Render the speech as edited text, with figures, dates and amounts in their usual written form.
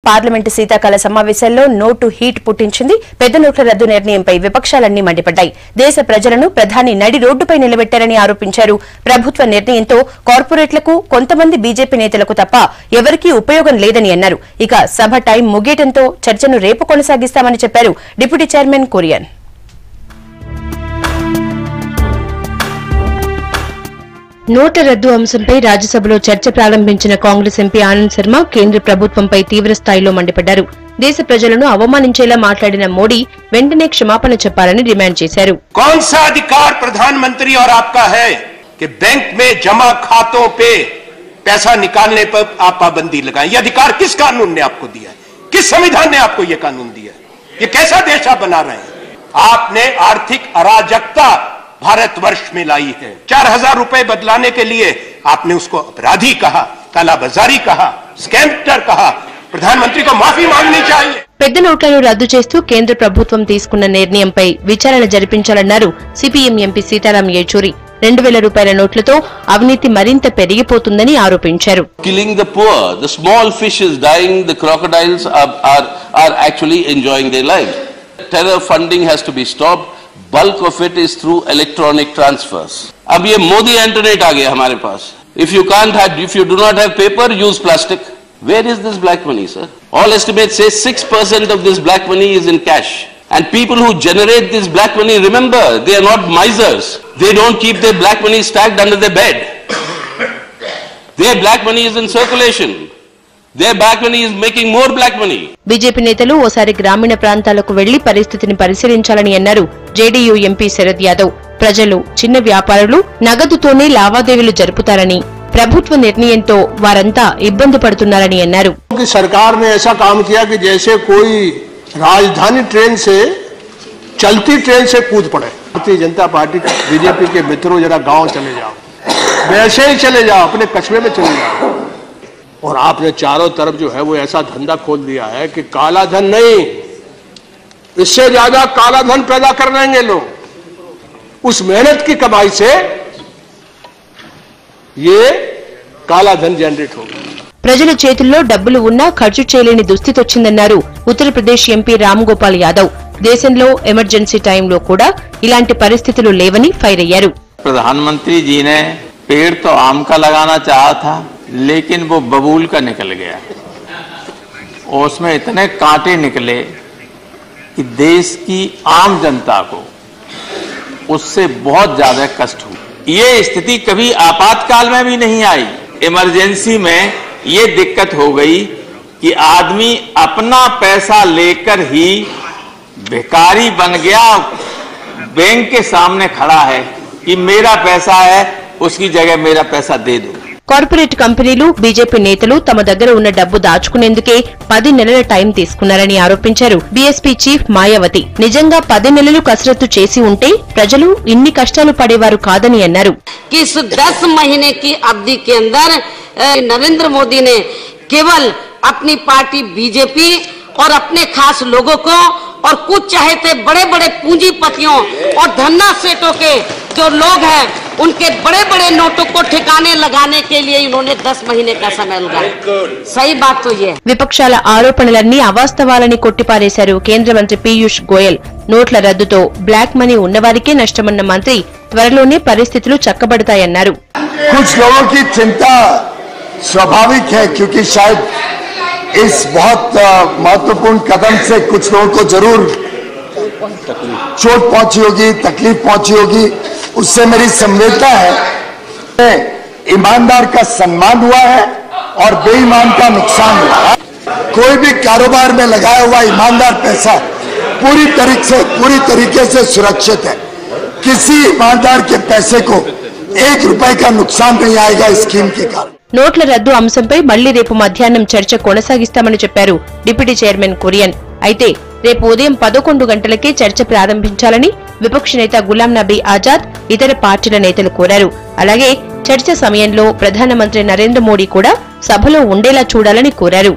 Parliament శీతాకాల సమావేశాల్లో note heat పుట్టించింది. పెద్ద నోట్ల రద్దు నిర్ణయంపై విపక్షాలన్నీ మండిపడ్డాయి. దేశ ప్రజలను ప్రధాని నడి రోడ్డుపై నిలబెట్టారని ఆరోపించారు. ప్రభుత్వ నిర్ణయంతో కార్పొరేట్లకు, కొంతమంది బీజేపీ నేతలకు తప్ప ఎవరికీ ఉపయోగం లేదని అన్నారు. ఇక సభ టైం ముగియటంతో చర్చను రేపు కొనసాగిస్తామని చెప్పారు డిప్యూటీ చైర్మన్ కురియన్. నోట్ల రద్దు అంశంపై రాజ్యసభలో చర్చ ప్రారంభించిన కాంగ్రెస్ ఎంపీ ఆనంద్ శర్మ కేంద్ర ప్రభుత్వంపై తీవ్ర స్థాయిలో మండిపడ్డారు. దేశ ప్రజలను అవమానించేలా మాట్లాడిన మోడీ వెంటనే క్షమాపణ చెప్పాలని డిమాండ్ చేశారు. कौन सा अधिकार प्रधानमंत्री और आपका है कि बैंक में जमा खातों पे पैसा निकालने पर आप पाबंदी लगाएं? ये अधिकार किस कानून ने आपको दिया है? किस संविधान ने आपको ये कानून दिया है? ये कैसा देश आप बना रहे हैं? आपने आर्थिक अराजकता भारतवर्ष में लाई है। 4000 रुपए बदलाने के लिए आपने उसको अपराधी कहा, कालाबाजारी कहा, स्कैमर कहा। प्रधानमंत्री को माफी मांगनी चाहिए. పెద్ద నోట్లను రద్దు చేస్తూ కేంద్ర ప్రభుత్వం తీసుకున్న నిర్ణయంపై విచారణ జరిపించాలన్నారు సిపిఎం ఎంపీ సీతారాం యేచూరి. 2000 రూపాయల నోట్లతో అవినీతి మరింత పెరిగిపోతుందని ఆరోపించారు. Killing the poor, the small fish is dying, the crocodiles are actually enjoying their lives. Terror funding has to be stopped. Bulk of it is through electronic transfers. अब ये मोदी इंटरनेट आ गया हमारे पास. If you do not have paper, use plastic. Where is this black money, sir? All estimates say 6% of this black money is in cash. And people who generate this black money, remember, they are not misers. They don't keep their black money stacked under their bed. Their black money is in circulation. Their black money is making more black money. BJP నేతలు ఓసారి గ్రామీణ ప్రాంతాలకు వెళ్లి పరిస్థితిని పరిశీలించాలని అన్నారు JDU MP Sharad Yadav. ప్రజలు, చిన్న వ్యాపారులు నగదుతోనే లావాదేవీలు జరుపుతారని, ప్రభుత్వ నిర్ణయంతో వారంతా ఇబ్బంది పడుతున్నారని అన్నారు. सरकार ने ऐसा काम किया कि जैसे कोई राजधानी ट्रेन से चलती ट्रेन से कूद पड़े. भारतीय जनता पार्टी बीजेपी के मित्रों जरा गांव चले जाओ, वैसे ही चले जाओ, अपने कस्बे में चले जाओ. और आपने चारों तरफ जो है वो ऐसा धंधा खोल दिया है कि काला धन नहीं, इससे ज्यादा काला धन पैदा कर देंगे लोग. उस मेहनत की कमाई से ये काला धन जनरेट होगा. ప్రజల చేతుల్లో డబ్బులు ఉన్నా ఖర్చు చేయలేని దుస్థితి వచ్చిందన్నారు ఉత్తరప్రదేశ్ ఎంపీ రామ్ గోపాల్ యాదవ్. దేశంలో ఎమర్జెన్సీ టైంలో కూడా ఇలాంటి పరిస్థితులు లేవని ఫైర్ అయ్యారు. प्रधानमंत्री जी ने पेड़ तो आम का लगाना चाहा था, लेकिन वो बबूल का निकल गया और उसमें इतने कांटे निकले कि देश की आम जनता को उससे बहुत ज्यादा कष्ट हुआ. ये स्थिति कभी आपातकाल में भी नहीं आई. इमरजेंसी में ये दिक्कत हो गई कि आदमी अपना पैसा लेकर ही भिखारी बन गया, बैंक के सामने खड़ा है कि मेरा पैसा है, उसकी जगह मेरा पैसा दे दो. కార్పొరేట్ కంపెనీలు, బీజేపీ నేతలు తమ దగ్గర ఉన్న డబ్బు దాచుకునేందుకే 10 నెలల టైం తీసుకున్నారని ఆరోపించారు బీఎస్పీ చీఫ్ మాయావతి. నిజంగా 10 నెలలు కసరత్తు చేసి ఉంటే ప్రజలు ఇన్ని కష్టాలు పడేవారు కాదని అన్నారు. 10 महीने की अवधि के अंदर नरेंद्र मोदी ने केवल अपनी पार्टी बीजेपी और अपने खास लोगों को और कुछ चाहे थे बड़े बड़े पूंजीपतियों और धन्ना सेठों के जो लोग हैं उनके बड़े बड़े नोटों को ठिकाने लगाने के लिए इन्होंने 10 महीने का समय लगाया. सही बात तो ये. విపక్షాల ఆరోపణలన్నీ అవాస్తవాలని కొట్టిపారేశారు కేంద్ర మంత్రి పీయూష్ గోయల్. నోట్ల రద్దుతో బ్లాక్ మనీ ఉన్నవారికే నష్టమన్న మంత్రి త్వరలోనే పరిస్థితులు చక్కబడతాయన్నారు. कुछ लोगों की चिंता स्वाभाविक है, क्योंकि शायद इस बहुत महत्वपूर्ण कदम से कुछ लोगों को जरूर चोट पहुंची होगी, तकलीफ पहुंची होगी. उससे मेरी संवेदना है. ईमानदार का सम्मान हुआ है और बेईमान का नुकसान हुआ है. कोई भी कारोबार में लगाया हुआ ईमानदार पैसा पूरी तरीके से सुरक्षित है. किसी ईमानदार के पैसे को 1 रुपए का नुकसान नहीं आएगा इस स्कीम के कारण. నోట్ల రద్దు అంశంపై మళ్లీ రేపు మధ్యాహ్నం చర్చ కొనసాగిస్తామని చెప్పారు డిప్యూటీ చైర్మన్ కురియన్. అయితే రేపు ఉదయం 11 గంటలకే చర్చ ప్రారంభించాలని విపక్ష నేత గులాం నబీ ఆజాద్, ఇతర పార్టీల నేతలు కోరారు. అలాగే చర్చ సమయంలో ప్రధానమంత్రి నరేంద్ర మోడీ కూడా సభలో ఉండేలా చూడాలని కోరారు.